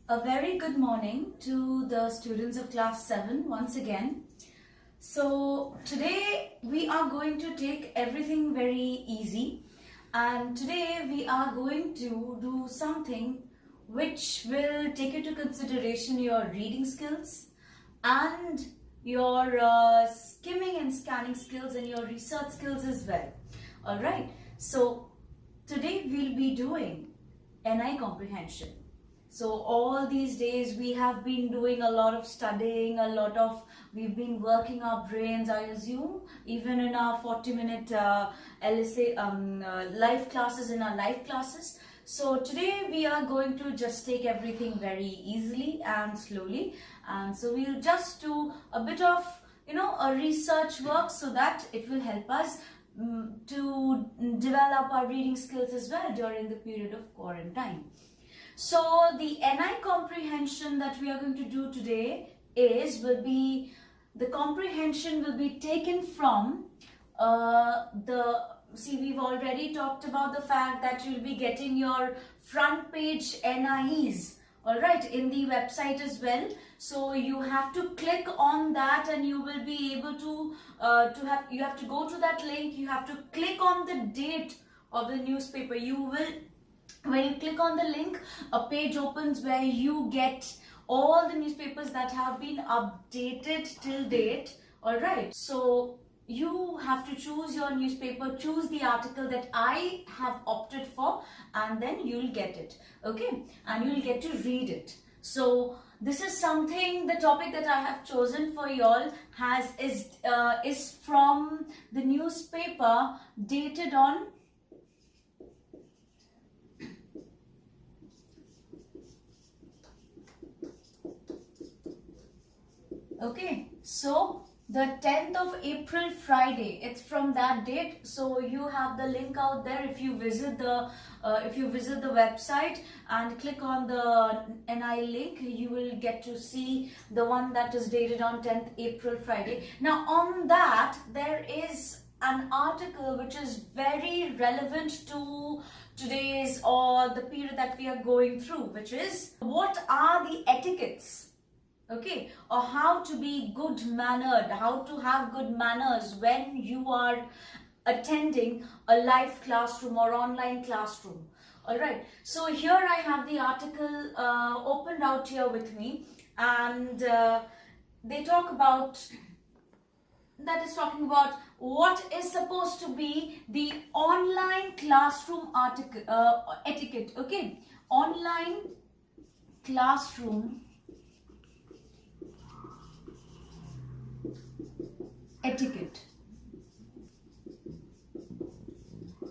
A very good morning to the students of class 7 once again. So today we are going to take everything very easy, and today we are going to do something which will take into consideration your reading skills and your skimming and scanning skills and your research skills as well. Alright, so today we'll be doing NI comprehension. So all these days we have been doing a lot of studying, we've been working our brains, I assume, even in our 40-minute LSA live classes, in our live classes. So today we are going to just take everything very easily and slowly, and so we'll just do a bit of a research work so that it will help us to develop our reading skills as well during the period of quarantine. So the NI comprehension that we are going to do today the comprehension will be taken from we've already talked about the fact that you'll be getting your front page NIEs, alright, in the website as well. So you have to click on that and you will be able to you have to go to that link, you have to click on the date of the newspaper. When you click on the link, a page opens where you get all the newspapers that have been updated till date. Alright, so you have to choose your newspaper, choose the article that I have opted for, and then you'll get it. Okay, and you'll get to read it. So this is something, the topic that I have chosen for y'all is from the newspaper dated on okay, so the 10th of April, Friday, it's from that date. So you have the link out there. If you visit the website and click on the NI link, you will get to see the one that is dated on 10th April, Friday. Now on that, there is an article which is very relevant to today's or the period that we are going through, which is what are the etiquettes, okay, or how to be good mannered, how to have good manners when you are attending a live classroom or online classroom. All right, so here I have the article opened out here with me, and they talk about talking about what is supposed to be the online classroom etiquette. Okay, online classroom etiquette.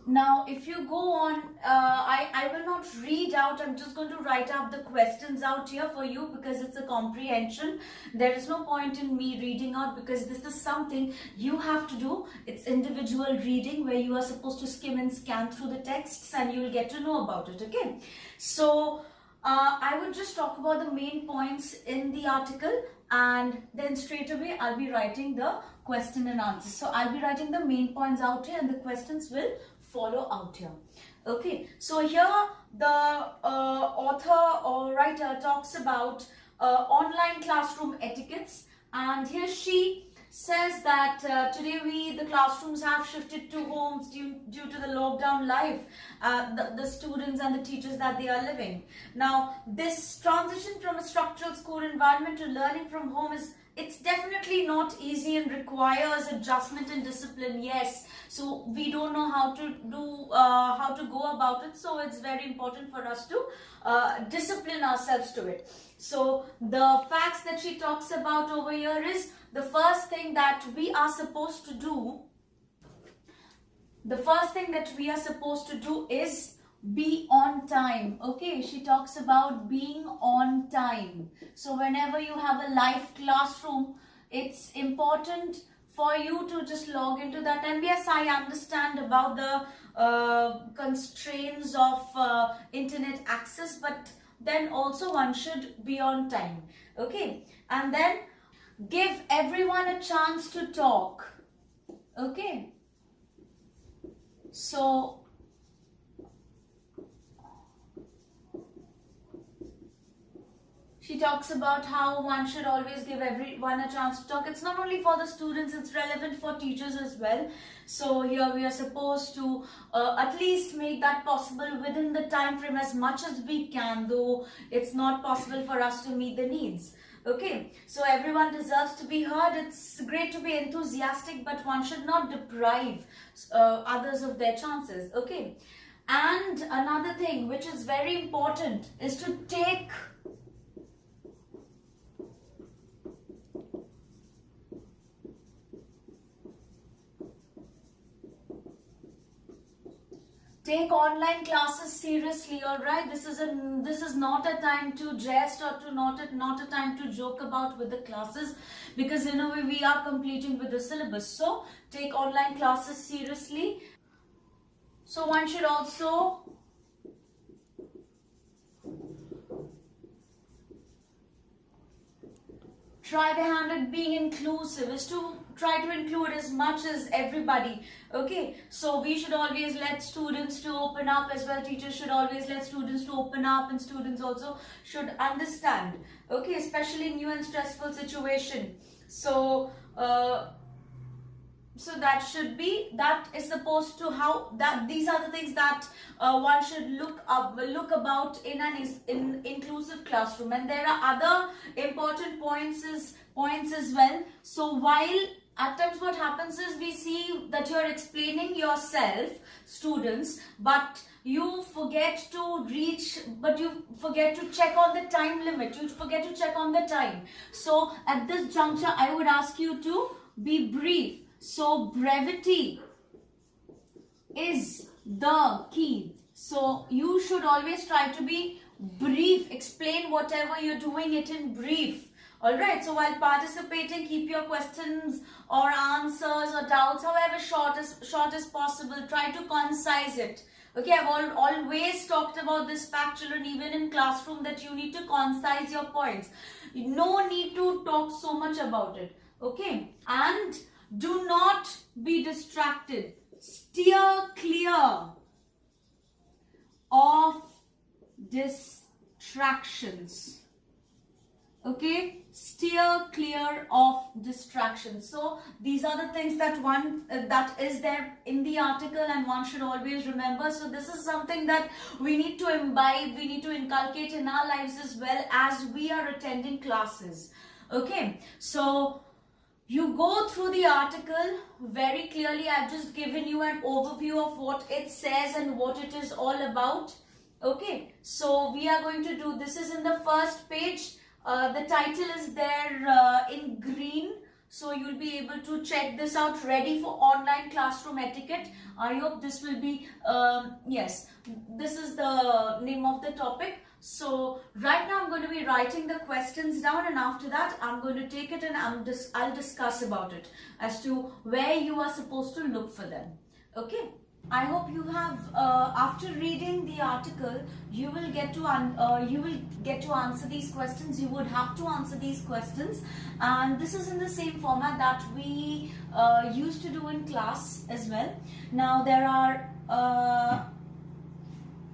Now if you go on, I will not read out, I'm just going to write up the questions out here for you because it's a comprehension. There is no point in me reading out because this is something you have to do. It's individual reading where you are supposed to skim and scan through the texts and you will get to know about it. Okay, so I would just talk about the main points in the article, and then straight away I'll be writing the question and answers. So I'll be writing the main points out here and the questions will follow out here. Okay, so here the author or writer talks about online classroom etiquettes, and here she says that today the classrooms have shifted to homes due to the lockdown life, the students and the teachers that they are living. Now this transition from a structural school environment to learning from home it's definitely not easy and requires adjustment and discipline. Yes, so we don't know how to go about it, so it's very important for us to discipline ourselves to it. So the facts that she talks about over here is the first thing that we are supposed to do. The first thing that we are supposed to do is be on time. Okay, she talks about being on time. So whenever you have a live classroom, it's important for you to just log into that. And yes, I understand about the constraints of internet access, but then also one should be on time. Okay, and then give everyone a chance to talk. Okay, so She talks about how one should always give everyone a chance to talk. It's not only for the students, it's relevant for teachers as well. So here we are supposed to at least make that possible within the time frame as much as we can, though it's not possible for us to meet the needs. Okay, so everyone deserves to be heard. It's great to be enthusiastic, but one should not deprive others of their chances. Okay, and another thing which is very important is to take online classes seriously. All right, this is not a time to jest or to not a time to joke about with the classes, because in a way we are completing with the syllabus. So take online classes seriously. So one should also try their hand at being inclusive, is to try to include as much as everybody. Okay, so we should always let students to open up as well. Teachers should always let students to open up, and students also should understand. Okay, especially in new and stressful situation. So so that is supposed to these are the things that one should look about in an inclusive classroom. And there are other important points as well. So while at times what happens is we see that you're explaining yourself, students, but you forget to check on the time limit. You forget to check on the time. So at this juncture, I would ask you to be brief. So brevity is the key. So you should always try to be brief. Explain whatever you're doing it in brief. Alright, so while participating, keep your questions or answers or doubts however short as possible. Try to concise it. Okay, I've always talked about this fact, children, even in classroom, that you need to concise your points. No need to talk so much about it. Okay, and do not be distracted. Steer clear of distractions. Okay, steer clear of distractions. So these are the things that that is there in the article, and one should always remember. So this is something that we need to imbibe, we need to inculcate in our lives as well as we are attending classes. Okay, so you go through the article very clearly. I've just given you an overview of what it says and what it is all about. Okay, so we are going to do, this is in the first page. The title is there in green. So you'll be able to check this out. Ready for online classroom etiquette. I hope this will be, yes, this is the name of the topic. So right now I'm going to be writing the questions down, and after that I'm going to take it and I'll discuss about it as to where you are supposed to look for them. Okay. I hope you have, after reading the article, you will get to answer these questions. You would have to answer these questions, and this is in the same format that we used to do in class as well. Now there are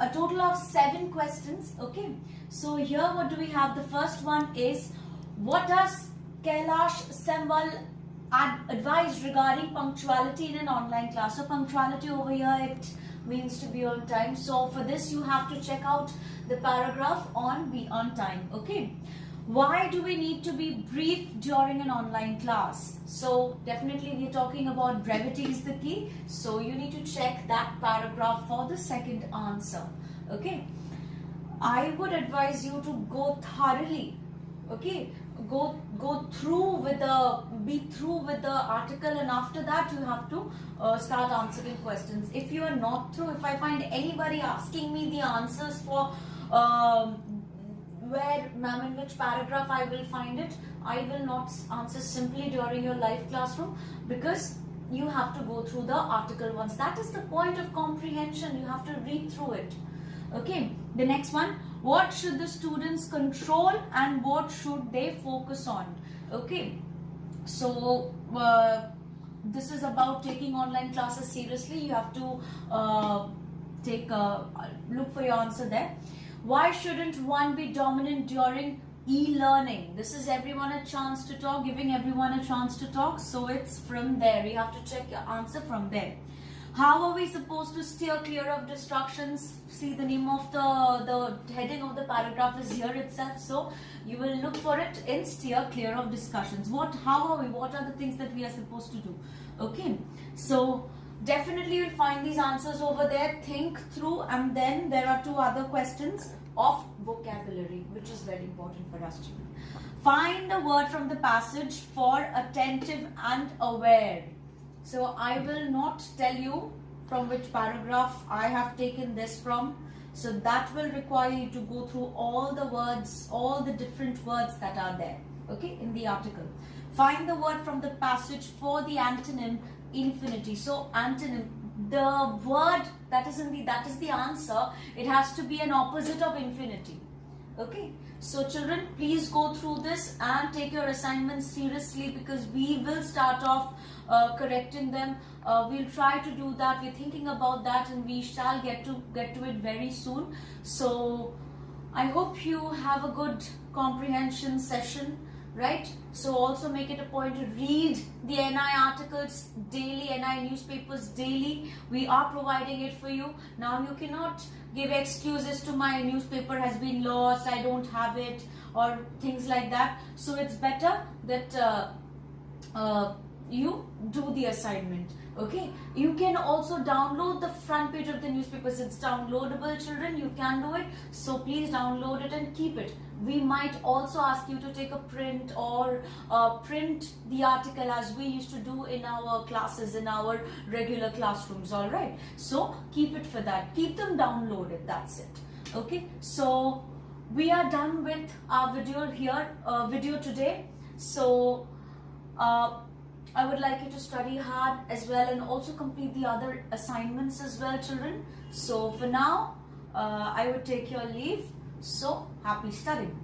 a total of 7 questions. Okay, so here what do we have? The first one is, what does Kailash Sembal advised regarding punctuality in an online class? So punctuality over here, it means to be on time. So for this you have to check out the paragraph on be on time. Okay, why do we need to be brief during an online class? So definitely we're talking about brevity is the key. So you need to check that paragraph for the second answer. Okay, I would advise you to go thoroughly. Okay, go through with the article, and after that you have to start answering questions. If you are not through, if I find anybody asking me the answers for where, ma'am, in which paragraph I will find it, I will not answer simply during your live classroom, because you have to go through the article once. That is the point of comprehension. You have to read through it. Okay, the next one, what should the students control and what should they focus on? Okay, so this is about taking online classes seriously. You have to look for your answer there. Why shouldn't one be dominant during e-learning. This is everyone a chance to talk, giving everyone a chance to talk. So it's from there. We have to check your answer from there. How are we supposed to steer clear of distractions? See, the name of the heading of the paragraph is here itself. So you will look for it in steer clear of discussions. How are we? What are the things that we are supposed to do? Okay. So definitely you'll find these answers over there. Think through, and then there are two other questions of vocabulary, which is very important for us to do. Find the word from the passage for attentive and aware. So I will not tell you from which paragraph I have taken this from. So that will require you to go through all the words, all the different words that are there, okay, in the article. Find the word from the passage for the antonym infinity. So antonym, the word that is the answer. It has to be an opposite of infinity. Okay, so children, please go through this and take your assignments seriously, because we will start off correcting them. We'll try to do that. We're thinking about that, and we shall get to it very soon. So I hope you have a good comprehension session, right? So also make it a point to read the NI articles daily, NI newspapers daily. We are providing it for you. Now you cannot give excuses to my newspaper has been lost, I don't have it, or things like that. So it's better that you do the assignment. Okay, you can also download the front page of the newspapers. It's downloadable, children. You can do it. So please download it and keep it. We might also ask you to take a print or print the article, as we used to do in our classes, in our regular classrooms. All right. So keep it for that. Keep them downloaded. That's it. Okay. So we are done with our video here, video today. So I would like you to study hard as well, and also complete the other assignments as well, children. So for now, I would take your leave. So happy studying.